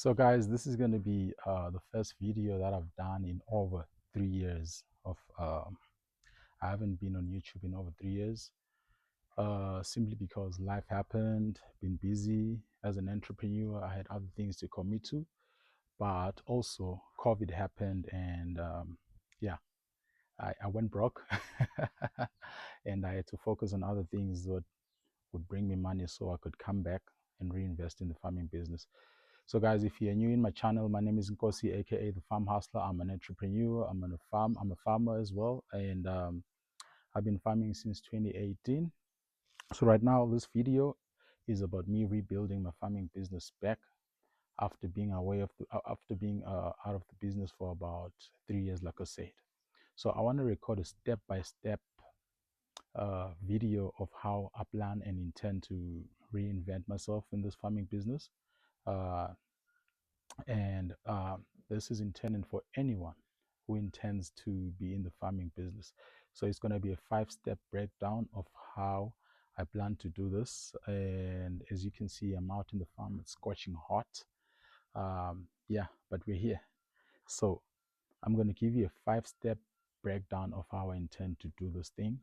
So guys, this is going to be the first video that I've done in over 3 years of I haven't been on YouTube in over 3 years, simply because life happened, been busy as an entrepreneur. I had other things to commit to, but also COVID happened, and yeah, I went broke and I had to focus on other things that would bring me money so I could come back and reinvest in the farming business. So guys, if you're new in my channel, my name is Nkosi, aka the Farm Hustler. I'm an entrepreneur. I'm a farmer as well, and I've been farming since 2018. So right now, this video is about me rebuilding my farming business back after being out of the business for about 3 years, like I said. So I want to record a step-by-step video of how I plan and intend to reinvent myself in this farming business. Uh, and this is intended for anyone who intends to be in the farming business. So it's going to be a 5-step breakdown of how I plan to do this. And as you can see, I'm out in the farm. It's scorching hot. Yeah, but we're here. So I'm going to give you a 5-step breakdown of how I intend to do this thing.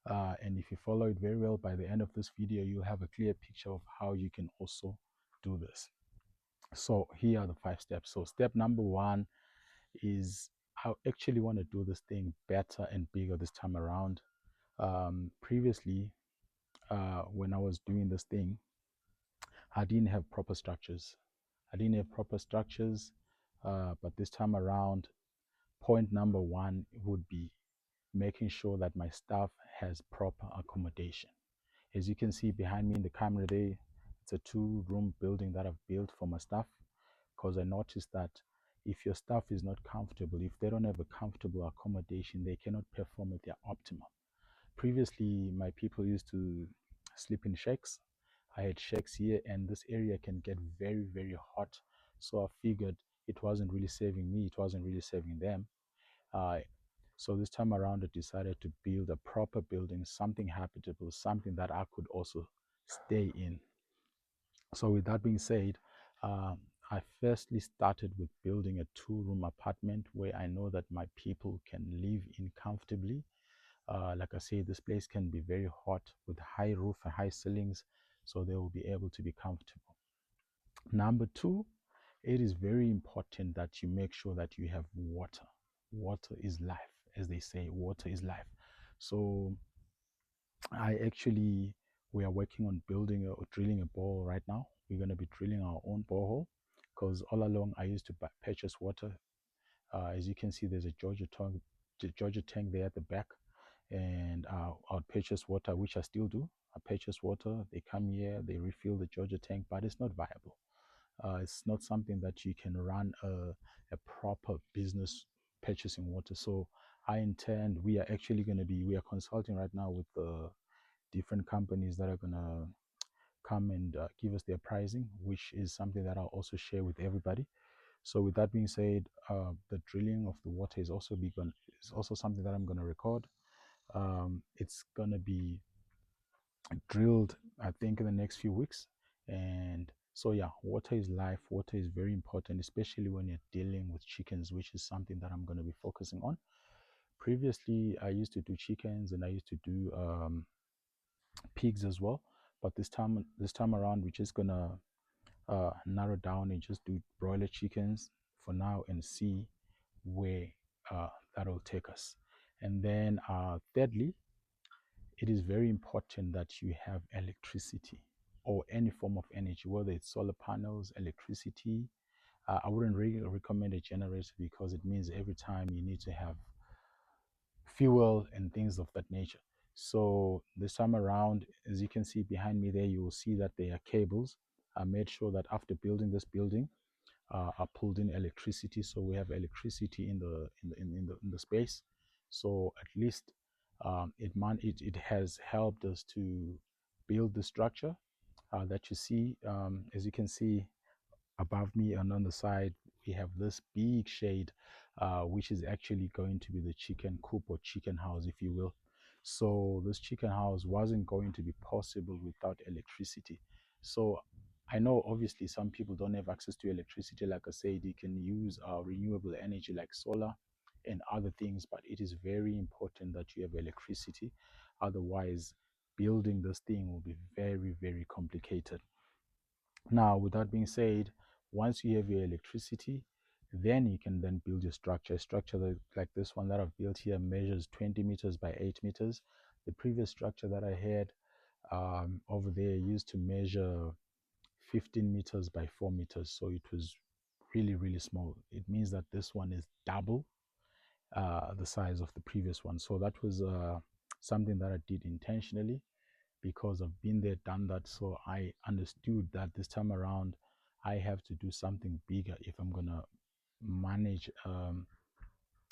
And if you follow it very well, by the end of this video, you'll have a clear picture of how you can also do this. So here are the 5 steps. So step number 1 is I actually want to do this thing better and bigger this time around. Previously, when I was doing this thing, I didn't have proper structures. But this time around, point number 1 would be making sure that my staff has proper accommodation. As you can see behind me in the camera there, it's a 2-room building that I've built for my staff, because I noticed that if your staff is not comfortable, if they don't have a comfortable accommodation, they cannot perform at their optimum. Previously, my people used to sleep in shacks. I had shacks here, and this area can get very, very hot. So I figured it wasn't really saving me, it wasn't really saving them. Uh, so this time around, I decided to build a proper building, something habitable, something that I could also stay in. So with that being said, I firstly started with building a 2-room apartment where I know that my people can live in comfortably. Like I say, this place can be very hot with high roof and high ceilings, so they will be able to be comfortable. Number 2, it is very important that you make sure that you have water. Water is life, as they say, water is life. So we are working on building or drilling a borehole right now. We're going to be drilling our own borehole, because all along I used to purchase water. As you can see, there's a Georgia tank there at the back, and I'll purchase water, which I still do. I purchase water, they come here, they refill the Georgia tank, but it's not viable. It's not something that you can run a proper business purchasing water. So we are consulting right now with the different companies that are going to come and give us their pricing, which is something that I'll also share with everybody. So with that being said, the drilling of the water is also something that I'm going to record. It's going to be drilled, I think, in the next few weeks. And so yeah, water is life. Water is very important, especially when you're dealing with chickens, which is something that I'm going to be focusing on. Previously, I used to do chickens, and I used to do pigs as well, but this time around, we're just gonna narrow down and just do broiler chickens for now and see where that'll take us. And then thirdly, it is very important that you have electricity or any form of energy, whether it's solar panels, electricity. I wouldn't really recommend a generator, because it means every time you need to have fuel and things of that nature. So this time around, as you can see behind me there, you will see that there are cables. I made sure that after building this building, I pulled in electricity, so we have electricity in the space. So at least it has helped us to build the structure that you see. As you can see above me and on the side, we have this big shade, which is actually going to be the chicken coop or chicken house, if you will. So this chicken house wasn't going to be possible without electricity. So I know obviously some people don't have access to electricity. Like I said, you can use renewable energy like solar and other things, but it is very important that you have electricity. Otherwise, building this thing will be very, very complicated. Now, with that being said, once you have your electricity, then you can then build your structure. A structure like this one that I've built here measures 20 meters by 8 meters. The previous structure that I had over there used to measure 15 meters by 4 meters. So it was really, really small. It means that this one is double the size of the previous one. So that was something that I did intentionally because I've been there, done that. So I understood that this time around, I have to do something bigger if I'm going to manage,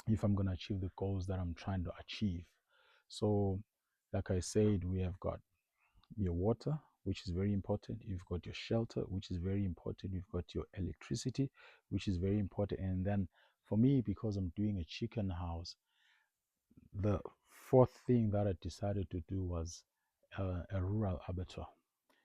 if I'm going to achieve the goals that I'm trying to achieve. So, like I said, we have got your water, which is very important. You've got your shelter, which is very important. You've got your electricity, which is very important. And then for me, because I'm doing a chicken house, the fourth thing that I decided to do was a rural abattoir.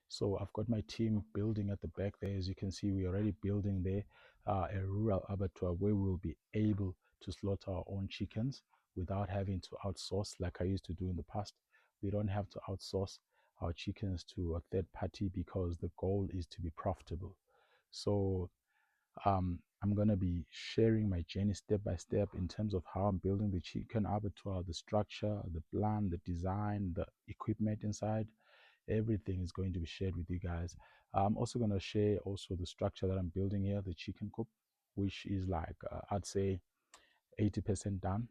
So I've got my team building at the back there. As you can see, we're already building there a rural abattoir where we'll be able to slaughter our own chickens without having to outsource like I used to do in the past. We don't have to outsource our chickens to a third party because the goal is to be profitable. So I'm going to be sharing my journey step by step in terms of how I'm building the chicken abattoir, the structure, the plan, the design, the equipment inside. Everything is going to be shared with you guys. I'm also going to share also the structure that I'm building here, the chicken coop, which is like I'd say 80% done.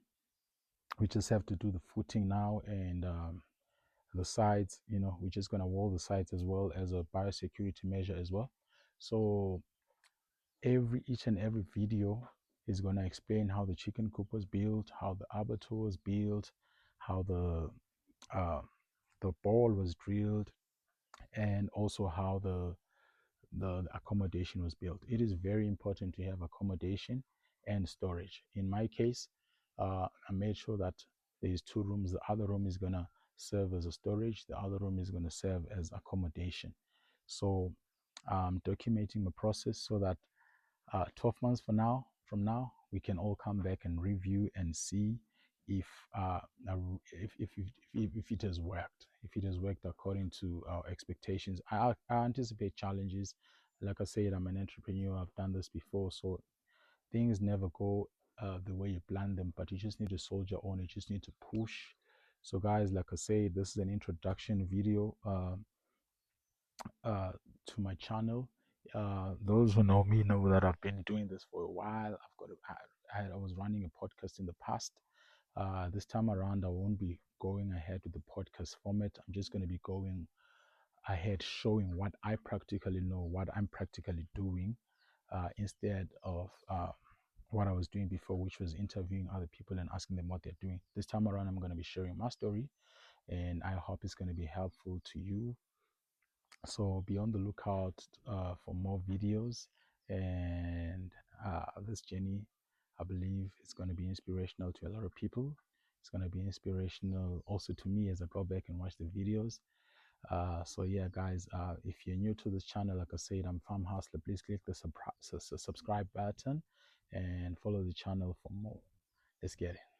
We just have to do the footing now and the sides. We're just going to wall the sides as well as a biosecurity measure as well. So each and every video is going to explain how the chicken coop was built, how the abattoir was built, how uh, the ball was drilled, and also how the accommodation was built. It is very important to have accommodation and storage. In my case, I made sure that there's two rooms. The other room is going to serve as a storage. The other room is going to serve as accommodation. So I'm documenting the process so that 12 months from now, we can all come back and review and see if if it has worked, if it has worked according to our expectations. I anticipate challenges. Like I said, I'm an entrepreneur. I've done this before, so things never go the way you plan them. But you just need to soldier on. You just need to push. So, guys, like I said, this is an introduction video. Uh, to my channel. Those who know me know that I've been doing this for a while. I was running a podcast in the past. This time around, I won't be going ahead with the podcast format. I'm just going to be going ahead showing what I practically know, what I'm practically doing, instead of what I was doing before, which was interviewing other people and asking them what they're doing. This time around, I'm going to be sharing my story, and I hope it's going to be helpful to you. So be on the lookout for more videos, and this journey, I believe, is going to be inspirational to a lot of people. It's going to be inspirational also to me as I go back and watch the videos. So yeah, guys, if you're new to this channel, like I said, I'm Farm Hustler. Please click the subscribe button and follow the channel for more. Let's get it.